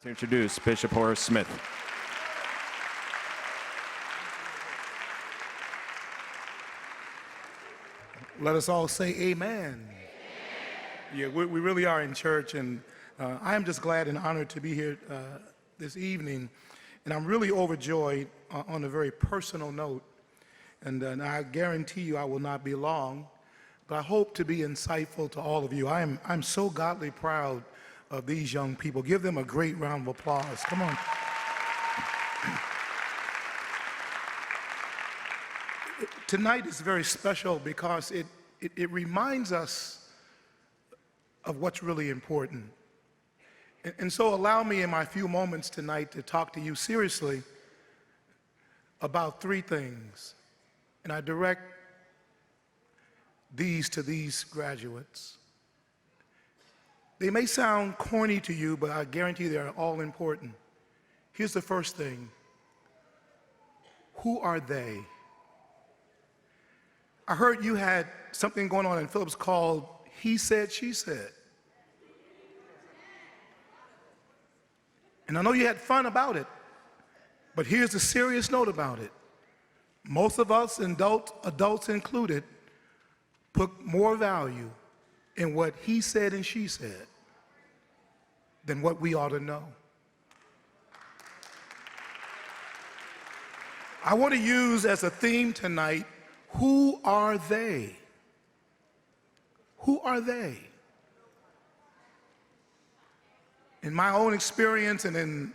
To introduce Bishop Horace Smith. Let us all say amen. Yeah, we really are in church, and I am just glad and honored to be here this evening. And I'm really overjoyed on a very personal note. And I guarantee you I will not be long, but I hope to be insightful to all of you. I'm so godly proud of these young people. Give them a great round of applause. Come on. Tonight is very special because it reminds us of what's really important. And so allow me in my few moments tonight to talk to you seriously about three things. And I direct these to these graduates. They may sound corny to you, but I guarantee they are all important. Here's the first thing. Who are they? I heard you had something going on in Phillips called He Said, She Said. And I know you had fun about it, but here's the serious note about it. Most of us, adults included, put more value in what he said and she said than what we ought to know. I want to use as a theme tonight, who are they? Who are they? In my own experience and in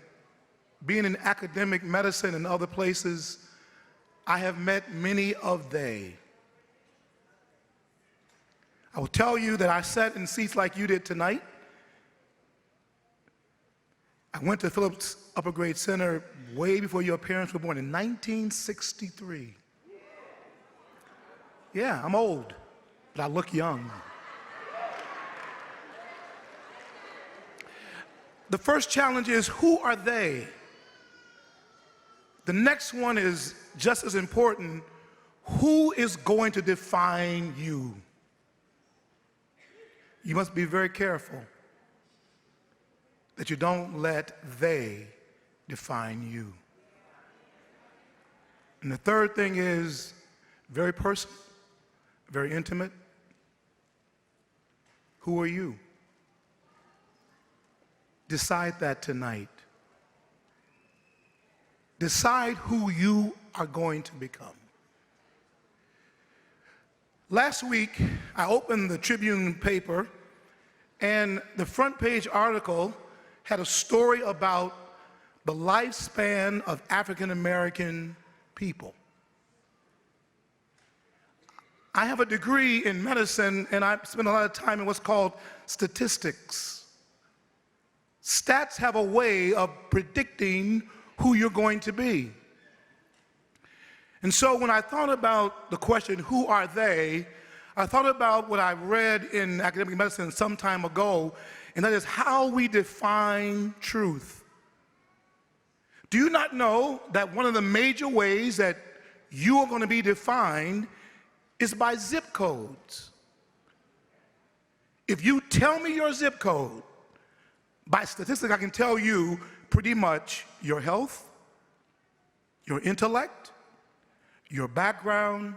being in academic medicine and other places, I have met many of they. I will tell you that I sat in seats like you did tonight. I went to Phillips Upper Grade Center way before your parents were born in 1963. Yeah, I'm old, but I look young. The first challenge is, who are they? The next one is just as important. Who is going to define you? You must be very careful that you don't let they define you. And the third thing is very personal, very intimate. Who are you? Decide that tonight. Decide who you are going to become. Last week, I opened the Tribune paper, and the front page article had a story about the lifespan of African American people. I have a degree in medicine, and I spend a lot of time in what's called statistics. Stats have a way of predicting who you're going to be. And so when I thought about the question, who are they, I thought about what I read in academic medicine some time ago, and that is how we define truth. Do you not know that one of the major ways that you are going to be defined is by zip codes? If you tell me your zip code, by statistics I can tell you pretty much your health, your intellect, your background,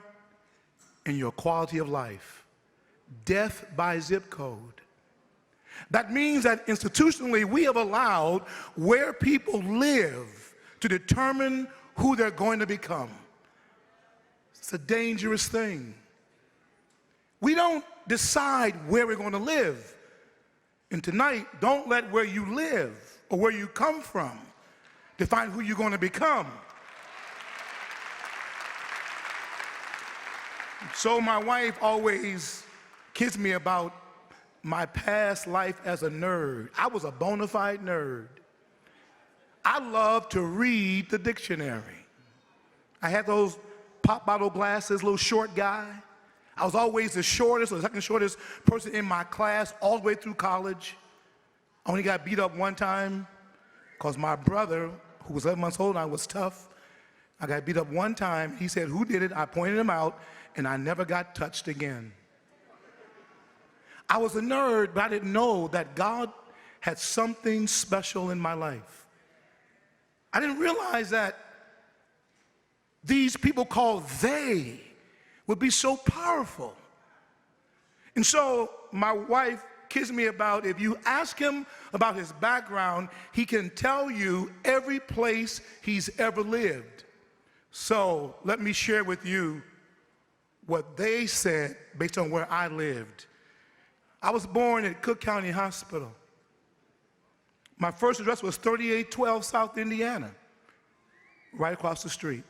and your quality of life. Death by zip code. That means that institutionally we have allowed where people live to determine who they're going to become. It's a dangerous thing. We don't decide where we're going to live. And tonight, don't let where you live or where you come from define who you're going to become. So my wife always kids me about my past life as a nerd. I was a bona fide nerd. I loved to read the dictionary. I had those pop bottle glasses, little short guy. I was always the shortest or the second shortest person in my class all the way through college. I only got beat up one time because my brother, who was 11 months old and I was tough, I got beat up one time. He said, "Who did it?" I pointed him out, and I never got touched again. I was a nerd, but I didn't know that God had something special in my life. I didn't realize that these people called they would be so powerful. And so my wife kids me about, if you ask him about his background, he can tell you every place he's ever lived. So let me share with you what they said based on where I lived. I was born at Cook County Hospital. My first address was 3812 South Indiana, right across the street.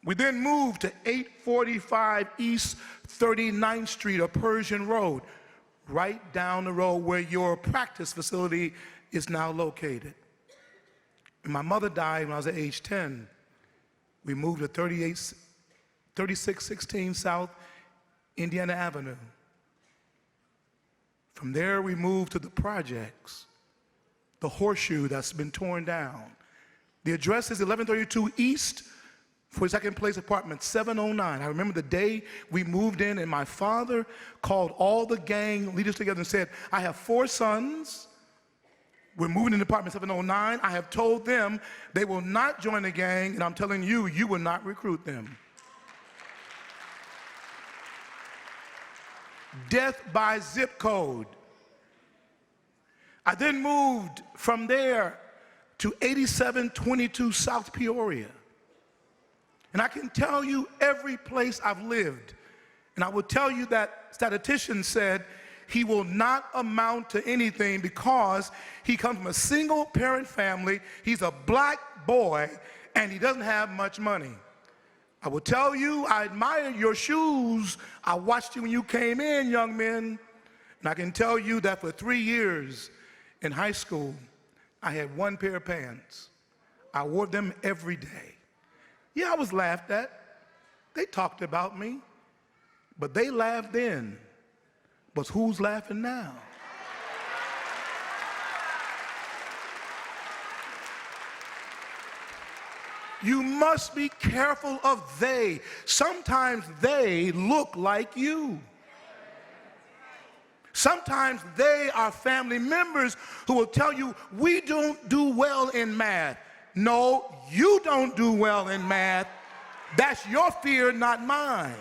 We then moved to 845 East 39th Street or Persian Road, right down the road where your practice facility is now located. And my mother died when I was at age 10. We moved to 3616 South Indiana Avenue. From there, we moved to the projects, the horseshoe that's been torn down. The address is 1132 East 42nd Place, apartment 709. I remember the day we moved in, and my father called all the gang leaders together and said, I have 4 sons. We're moving in apartment 709. I have told them they will not join the gang, and I'm telling you, you will not recruit them. Death by zip code. I then moved from there to 8722 South Peoria. And I can tell you every place I've lived. And I will tell you that statistician said he will not amount to anything because he comes from a single parent family, he's a black boy, and he doesn't have much money. I will tell you, I admire your shoes. I watched you when you came in, young men. And I can tell you that for 3 years in high school, I had 1 pair of pants. I wore them every day. Yeah, I was laughed at. They talked about me, but they laughed then. But who's laughing now? You must be careful of they. Sometimes they look like you. Sometimes they are family members who will tell you, we don't do well in math. No, you don't do well in math. That's your fear, not mine.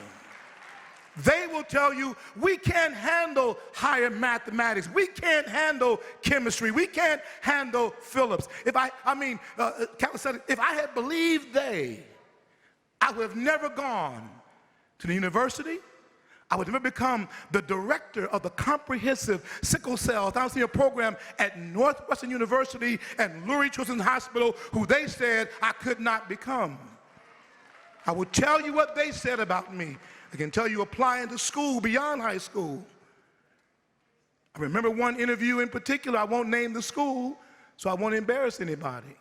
They will tell you, we can't handle higher mathematics. We can't handle chemistry. We can't handle Phillips. If I had believed they, I would have never gone to the university. I would never become the director of the comprehensive sickle cell thalassemia program at Northwestern University and Lurie Children's Hospital, who they said I could not become. I will tell you what they said about me. I can tell you applying to school beyond high school. I remember one interview in particular. I won't name the school, so I won't embarrass anybody.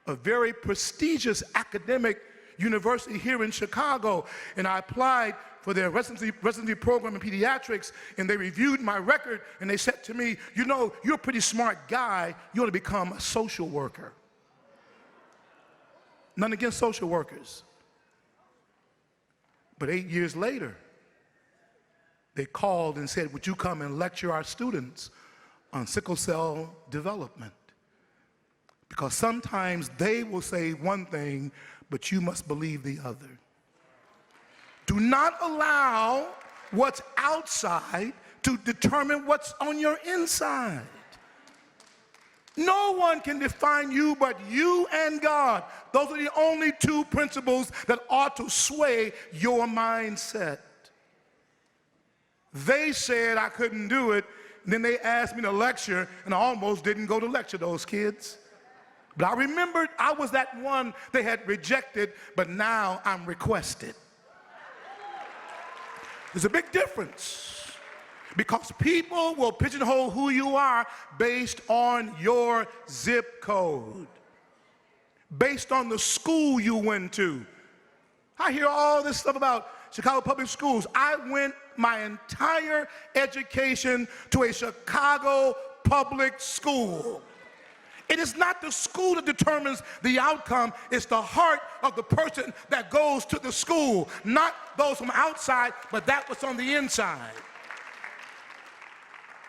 A very prestigious academic university here in Chicago, and I applied for their residency program in pediatrics, and they reviewed my record, and they said to me, you know, you're a pretty smart guy. You ought to become a social worker. None against social workers. But 8 years later, they called and said, would you come and lecture our students on sickle cell development? Because sometimes they will say one thing, but you must believe the other. Do not allow what's outside to determine what's on your inside. No one can define you but you and God. Those are the only 2 principles that ought to sway your mindset. They said I couldn't do it, and then they asked me to lecture, and I almost didn't go to lecture those kids. But I remembered I was that one they had rejected, but now I'm requested. There's a big difference. Because people will pigeonhole who you are based on your zip code, based on the school you went to. I hear all this stuff about Chicago public schools. I went my entire education to a Chicago public school. It is not the school that determines the outcome. It's the heart of the person that goes to the school, not those from outside, but that was on the inside.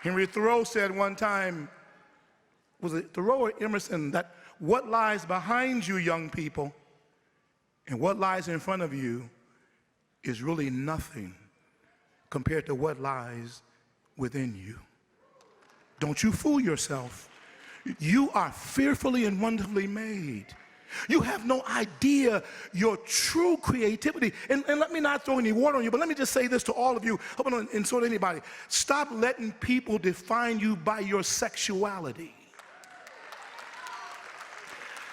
Henry Thoreau said one time, was it Thoreau or Emerson, that what lies behind you, young people, and what lies in front of you is really nothing compared to what lies within you. Don't you fool yourself. You are fearfully and wonderfully made. You have no idea your true creativity. And let me not throw any water on you, but let me just say this to all of you. Hope I don't insult anybody. Stop letting people define you by your sexuality.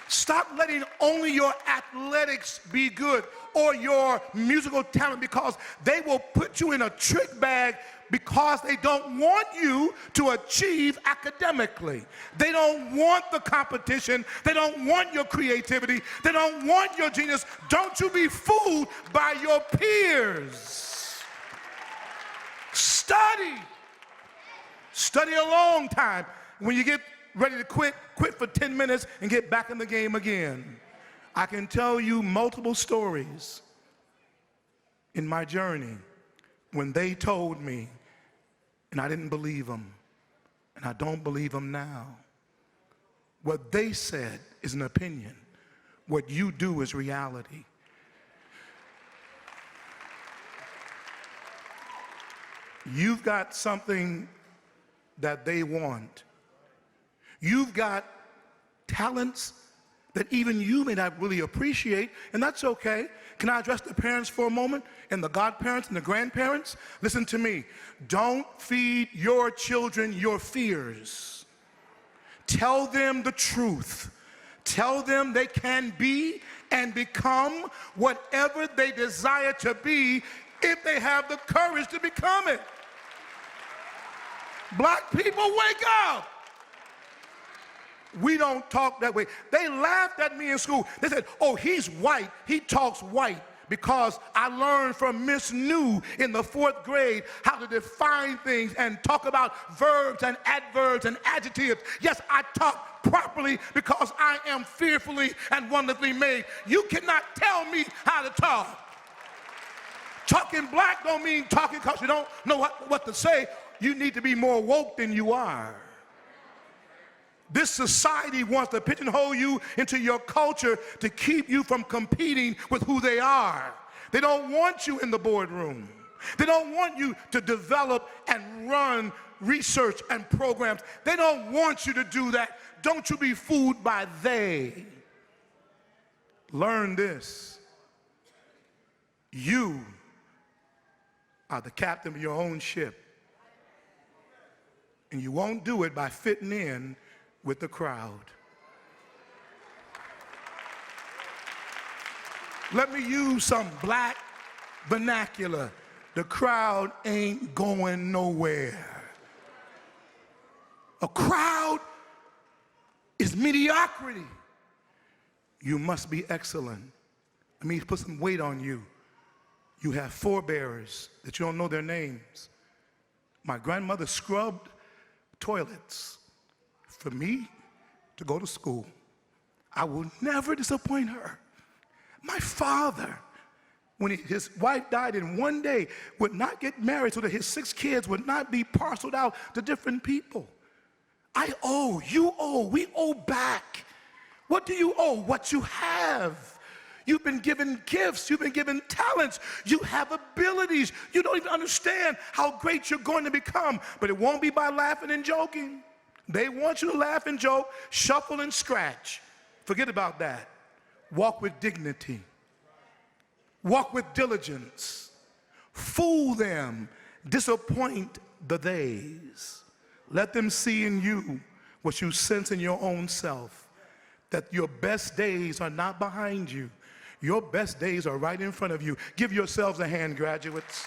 Stop letting only your athletics be good or your musical talent, because they will put you in a trick bag because they don't want you to achieve academically. They don't want the competition. They don't want your creativity. They don't want your genius. Don't you be fooled by your peers. Study. Study a long time. When you get ready to quit for 10 minutes and get back in the game again. I can tell you multiple stories in my journey when they told me and I didn't believe them, and I don't believe them now. What they said is an opinion. What you do is reality. You've got something that they want. You've got talents that even you may not really appreciate, and that's okay. Can I address the parents for a moment, and the godparents and the grandparents? Listen to me. Don't feed your children your fears. Tell them the truth. Tell them they can be and become whatever they desire to be if they have the courage to become it. Black people, wake up. We don't talk that way. They laughed at me in school. They said, oh, he's white. He talks white, because I learned from Miss New in the 4th grade how to define things and talk about verbs and adverbs and adjectives. Yes, I talk properly because I am fearfully and wonderfully made. You cannot tell me how to talk. Talking black don't mean talking because you don't know what to say. You need to be more woke than you are. This society wants to pigeonhole you into your culture to keep you from competing with who they are. They don't want you in the boardroom. They don't want you to develop and run research and programs. They don't want you to do that. Don't you be fooled by they. Learn this. You are the captain of your own ship. And you won't do it by fitting in with the crowd. Let me use some black vernacular. The crowd ain't going nowhere. A crowd is mediocrity. You must be excellent. Let me put some weight on you. You have forebearers that you don't know their names. My grandmother scrubbed toilets for me to go to school. I will never disappoint her. My father, when his wife died in one day, would not get married so that his 6 kids would not be parceled out to different people. I owe, you owe, we owe back. What do you owe? What you have. You've been given gifts. You've been given talents. You have abilities. You don't even understand how great you're going to become. But it won't be by laughing and joking. They want you to laugh and joke, shuffle and scratch. Forget about that. Walk with dignity. Walk with diligence. Fool them. Disappoint the theys. Let them see in you what you sense in your own self, that your best days are not behind you. Your best days are right in front of you. Give yourselves a hand, graduates.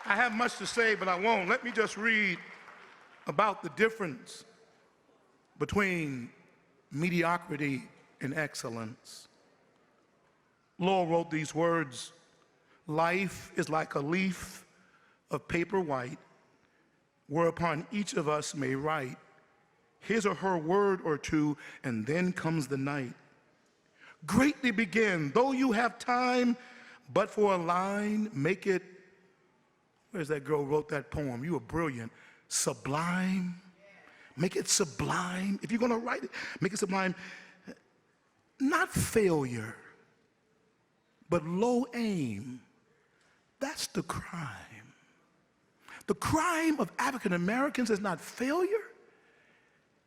I have much to say, but I won't. Let me just read about the difference between mediocrity and excellence. Lowell wrote these words: life is like a leaf of paper white, whereupon each of us may write his or her word or two, and then comes the night. Greatly begin, though you have time, but for a line, make it Where's that girl who wrote that poem? You were brilliant. Sublime. Make it sublime. If you're going to write it, make it sublime. Not failure, but low aim. That's the crime. The crime of African Americans is not failure.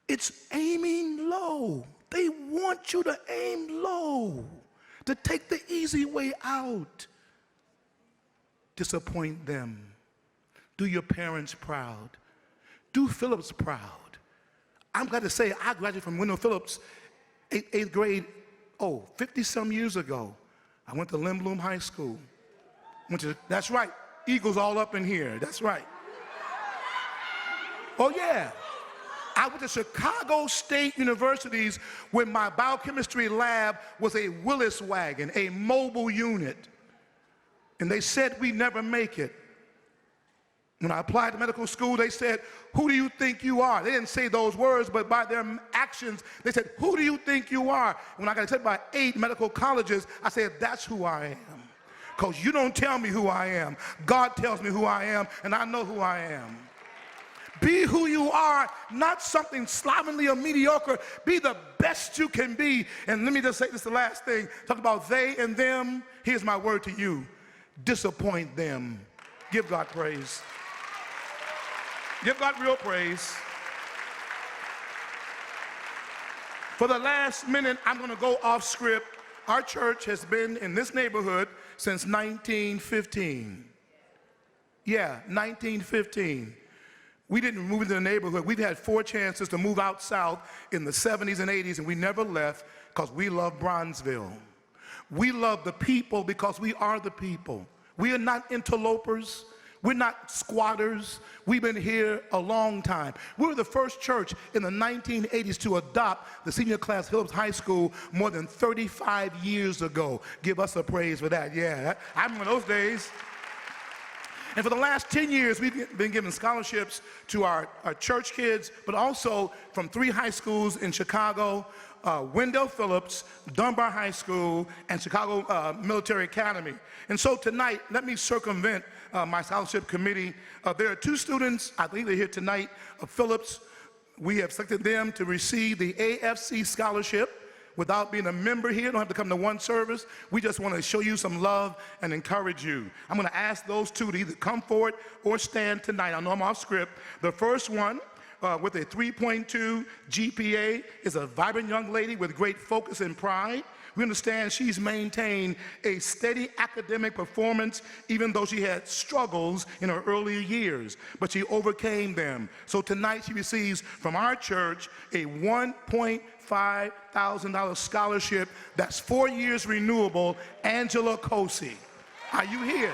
It's aiming low. They want you to aim low, to take the easy way out. Disappoint them. Do your parents proud. Do Phillips proud. I'm glad to say I graduated from Wendell Phillips, eighth grade, 50-some years ago. I went to Lindblom High School. That's right, Eagles all up in here, that's right. Oh yeah, I went to Chicago State Universities where my biochemistry lab was a Willis wagon, a mobile unit. And they said we'd never make it. When I applied to medical school, they said, who do you think you are? They didn't say those words, but by their actions, they said, who do you think you are? When I got accepted by 8 medical colleges, I said, that's who I am. Because you don't tell me who I am. God tells me who I am, and I know who I am. Be who you are, not something slovenly or mediocre. Be the best you can be. And let me just say this, the last thing. Talk about they and them. Here's my word to you. Disappoint them. Give God praise. Give God real praise. For the last minute, I'm going to go off script. Our church has been in this neighborhood since 1915. Yeah, 1915. We didn't move into the neighborhood. We've had 4 chances to move out south in the 70s and 80s, and we never left because we love Bronzeville. We love the people because we are the people. We are not interlopers. We're not squatters. We've been here a long time. We were the first church in the 1980s to adopt the senior class Phillips High School more than 35 years ago. Give us a praise for that. Yeah, I remember those days. And for the last 10 years, we've been giving scholarships to our church kids, but also from 3 high schools in Chicago, Wendell Phillips, Dunbar High School, and Chicago Military Academy. And so tonight, let me circumvent my scholarship committee. There are 2 students, I think they're here tonight, of Phillips. We have selected them to receive the AFC Scholarship. Without being a member here, don't have to come to one service. We just want to show you some love and encourage you. I'm going to ask those 2 to either come forward or stand tonight. I know I'm off script. The first one, with a 3.2 GPA, is a vibrant young lady with great focus and pride. We understand she's maintained a steady academic performance even though she had struggles in her earlier years, but she overcame them. So tonight she receives from our church a $1,500 scholarship that's 4 years renewable. Angela Cosi. Are you here?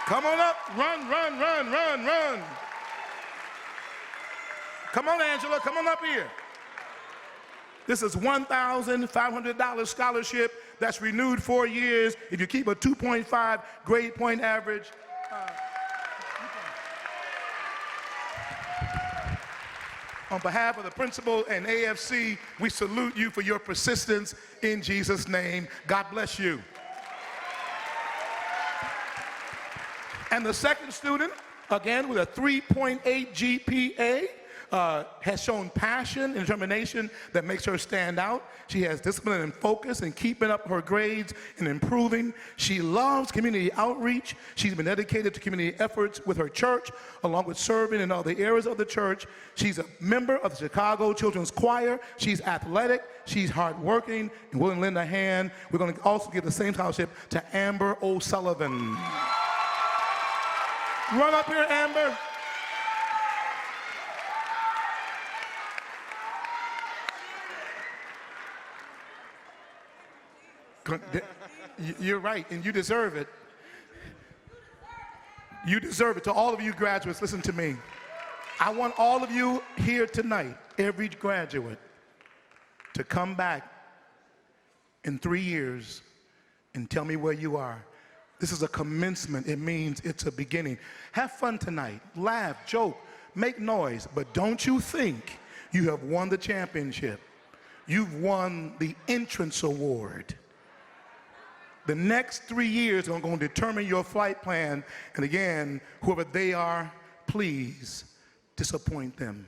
Come on up. Run, run, run, run, run. Come on, Angela. Come on up here. This is $1,500 scholarship that's renewed 4 years. If you keep a 2.5 grade point average. On behalf of the principal and AFC, we salute you for your persistence in Jesus' name. God bless you. And the second student, again with a 3.8 GPA, has shown passion and determination that makes her stand out. She has discipline and focus in keeping up her grades and improving. She loves community outreach. She's been dedicated to community efforts with her church, along with serving in all the areas of the church. She's a member of the Chicago Children's Choir. She's athletic. She's hardworking and willing to lend a hand. We're going to also give the same scholarship to Amber O'Sullivan. Run up here, Amber. You're right, and you deserve it. You deserve it. To all of you graduates, listen to me. I want all of you here tonight, every graduate, to come back in 3 years and tell me where you are. This is a commencement. It means it's a beginning. Have fun tonight. Laugh, joke, make noise, but don't you think you have won the championship. You've won the entrance award. The next 3 years are going to determine your flight plan. And again, whoever they are, please disappoint them.